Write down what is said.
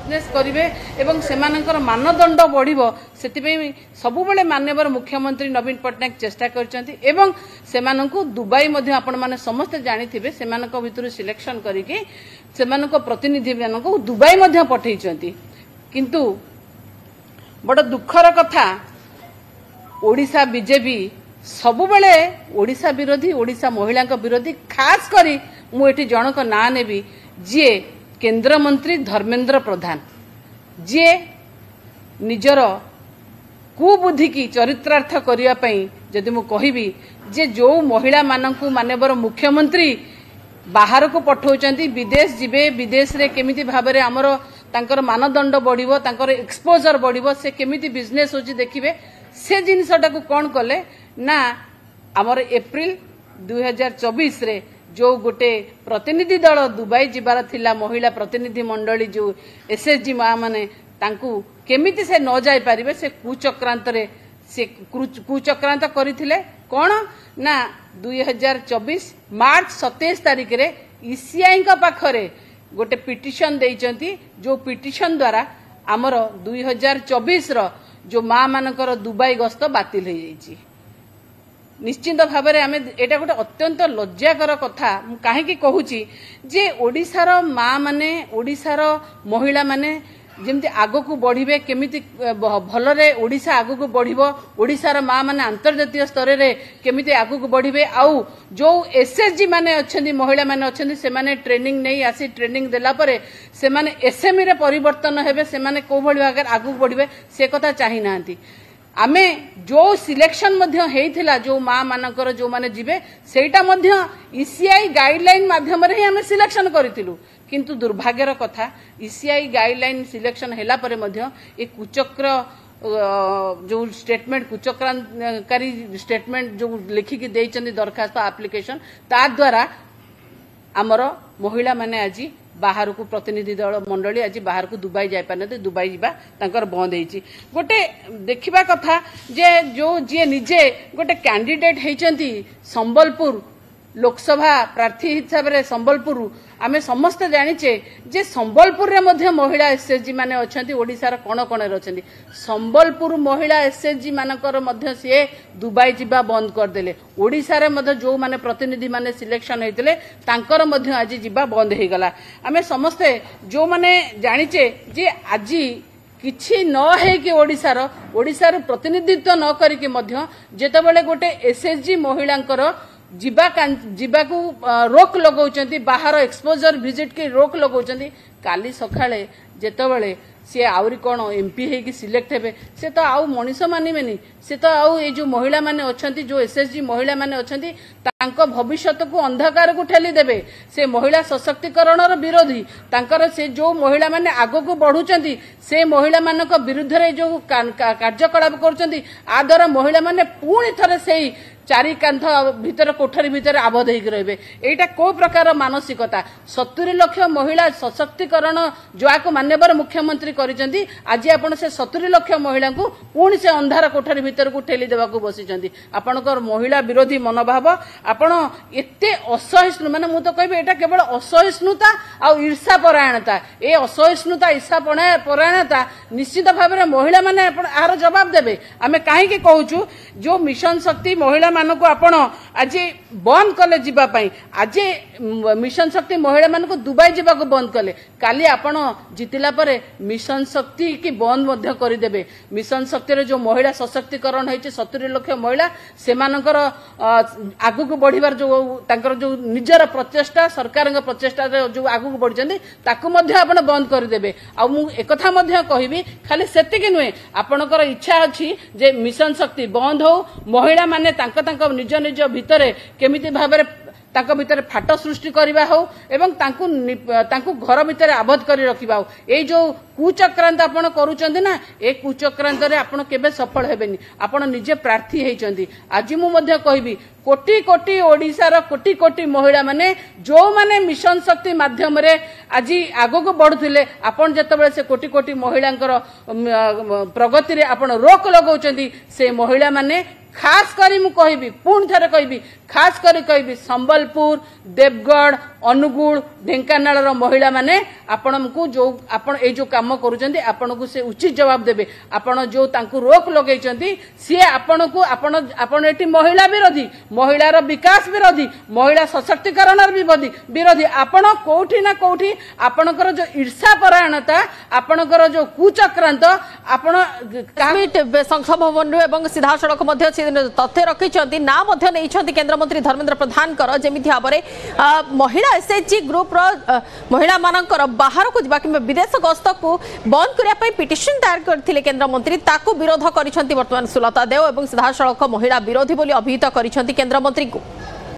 Business करेंगे एवं सेमानकर मानदंड बढ़िबो सेतिबे सबुबले माननीय मुख्यमंत्री नवीन पट्टनायक चेष्टा करछन्ती एवं सेमानंकु दुबई मध्ये आपण माने समस्त जानिथिबे सेमानक भितरु सिलेक्शन करिके सेमानक प्रतिनिधि मानक दुबई मध्ये पठैछन्ती। किंतु बड़ दुखर कथा ओडिशा बीजेपी सबुबले ओडिशा विरोधी ओडिशा महिला विरोधी खास करी मु एठी जनक ना नेबी जे केंद्र मंत्री धर्मेंद्र प्रधान जे निजर कुबुद्धि की चरित्रार्थ करिया पई जदि मु कहिबी जे जो महिला मानकु माननीय मुख्यमंत्री बाहर को पठाउचंती विदेश जिबे विदेश रे केमिति भाबरे हमर तांकर मानदंड बढ़िबो तांकर एक्सपोजर बढ़िबो से केमिति बिजनेस होची देखिबे से जिनसटा को कोन कले ना हमर एप्रिल 2024 रे जो गोटे प्रतिनिधि दल दुबई जिबार थिला महिला प्रतिनिधि मंडली जो एसएचजी माँ माने तांकू केमिति से न जाय पारिबे से कुचक्रांत रे से कुचक्रांत करिथिले कोन ना 2024 मार्च 27 तारिख रे ईसीआई का पाखरे गोटे पिटिशन देइचंती जो पिटिशन द्वारा हमर 2024 रो जो माँ मानकर दुबई गस्त बातिल हो जाइए। निश्चिंत भाव में आम एटा गोटे अत्यंत लज्जाकर कथा कहीं कहूँ जे ओडिशार माँ माने ओडिशार महिला माने जमती आग को बढ़े केमिति भलरे ओडिशा आग को बढ़िबो ओडिशार माँ माने अंतर्जातीय स्तर रे केमिति आग को बढ़े आउ जो एसएचजी माने अछंदी महिला माने अछंदी से माने ट्रेनिंग नहीं आसी ट्रेनिंग देला परे से माने एसएमई रे परिवर्तन हेबे से माने को भली भागर आग को बढ़े से कथा चाहि नांती। आमे जो सिलेक्शन मध्य हेइथिला जो माँ मानकर जो माने जिबे सेटा मध्य ईसीआई गाइडलाइन माध्यम रे ही आमे सिलेक्शन करितिलु किंतु दुर्भाग्यर कथा ईसीआई गाइडलाइन सिलेक्शन हेला परे मध्य ए कुचक्र जो स्टेटमेंट कुचक्रांतकारी स्टेटमेंट जो लिखिकी देइचंदी दरखास्त एप्लिकेशन ता द्वारा आमर महिला माने आज बाहर को प्रतिनिधि दल मंडली आज बाहर को दुबई जाय पारते दुबई जीवा तांकर बंद होईची। गोटे देखिबा कथा जे जो जे निजे गोटे कैंडिडेट हेचंती संबलपुर लोकसभा प्रार्थी हिसाब रे संबलपुर आमे समस्त जानिचे जे संबलपुर रे मध्य महिला एसएचजी माने अछंती ओडिसा कोण कोण रे अछंती संबलपुर महिला एसएचजी मानकर मध्य से दुबई जीवा बंद कर देले ओडिसा रे मध्य जो माने प्रतिनिधि माने सिलेक्शन हेतिले तांकर मध्य आज जीवा बंद हे गला। आमे समस्त जो माने जानिचे जे आज किछि न है कि ओडिसार प्रतिनिधित्व न करिके मध्य जेतेबेले गोटे एसएचजी महिलांकर जीवा को रोक लगाउचंती बाहर एक्सपोजर विजिट के रोक लगाउचंती काली सखाळे जेतेबेले सी आउरी कोन एमपी हे कि सिलेक्ट हेबे से तो आउ मनीष मानिबेनी से तो आउ ए जो महिला माने अछंती जो एसएचजी महिला माने अछंती तांको भविष्यत को अंधकार को ठेली देबे से महिला सशक्तिकरण रो विरोधी तांकर से जो महिला माने आगो को बढ़ुचंती से महिला मानक विरुद्ध रे जो कार्यकलाप करचंती आ द्वारा महिला माने पूर्ण थरे सेही चारि कांथ भीतर कोठरी भीतर आबद्ध होकर रहे एटा को प्रकार मानसिकता 70 लाख महिला सशक्तिकरण जो माननीय मुख्यमंत्री करिसेंती आज आपण से 70 लाख महिला को पुणी से अंधार कोठरी भीतर को ठेली देवा को बसिसेंती आपणकर महिला विरोधी मनोभाव आपण एते असहिष्णु माने मु तो कहबे एटा केवल असहिष्णुता आ ईर्षा परायणता ए असहिष्णुता ईर्षा परायणता निश्चित भाव में महिला माने आर जवाब देबे। आमे काहे के कहूछु जो मिशन शक्ति महिला मानको आपण आज बंद कले जीवा पई आज मिशन शक्ति महिला मानको दुबई जीवा को बंद कले काली आपण जितिला परे मिशन शक्ति की बंद मध्य कर देबे। मिशन शक्ति रे जो महिला सशक्तिकरण होइचे 70 लाख महिला से मानकर आगु को बढ़िबार जो तांकर जो निजर प्रचेष्टा सरकार प्रचेष्टा जो आगु को बढ़जंदी ताकू मध्य आपण बंद कर देबे। आ मु एकथा मध्य कहिबी खाली सेतिके नुहे आपणकर इच्छा अछि जे मिशन शक्ति बंद हो महिला माने तांक निज निज भितर केमिति भाबरे तांको भितर फाट सृष्टि करबा हो एवं तांकु घर भितर आबद्ध करी रखिबा हो ए जो कुचक्रांत आपण करूचंदी ना ए कुचक्रांत रे आपण केबे सफल हेबेनी आपण निजे प्रार्थी हेचंदी। आज मु मध्य कहबी कोटी कोटी ओडिसा कोटी कोटी महिला माने जो माने मिशन शक्ति माध्यम रे आज आगो को बढ़ुथिले आपण जतबेले से कोटी कोटी महिलांकर प्रगति रे आपण रोक लगाउचंदी से महिला माने खास करी मु कहबी पुणी थे कहबी खास करी कहबी संबलपुर देवगढ़ अनुगुल ढेंकानाल महिला माने आपनको जो आपण ए जो काम करूछंती आपनको से उचित जवाब देबे आपण जो तांकु रोक लगेइछंती सी आपनको आपण एटी महिला विरोधी महिलार विकास विरोधी महिला सशक्तिकरण विरोधी आपण कोठी ना कोठी आपणकर जो ईर्षा परायणता आपणकर जो कुचक्रांत आपण संसद भवन एवं सीधा सड़क तथ्य रखिंट ना केंद्र मंत्री धर्मेंद्र प्रधान जमी भाव में महिला एसएचजी ग्रुप महिला मानकर बाहर को जावा कि विदेश गस्त को बंद करने पिटिशन दायर करते केंद्र मंत्री ताकू विरोध कर बर्तमान सुलता देव और सीधा सड़क महिला विरोधी बोली अभिहित कर केंद्र मंत्री को।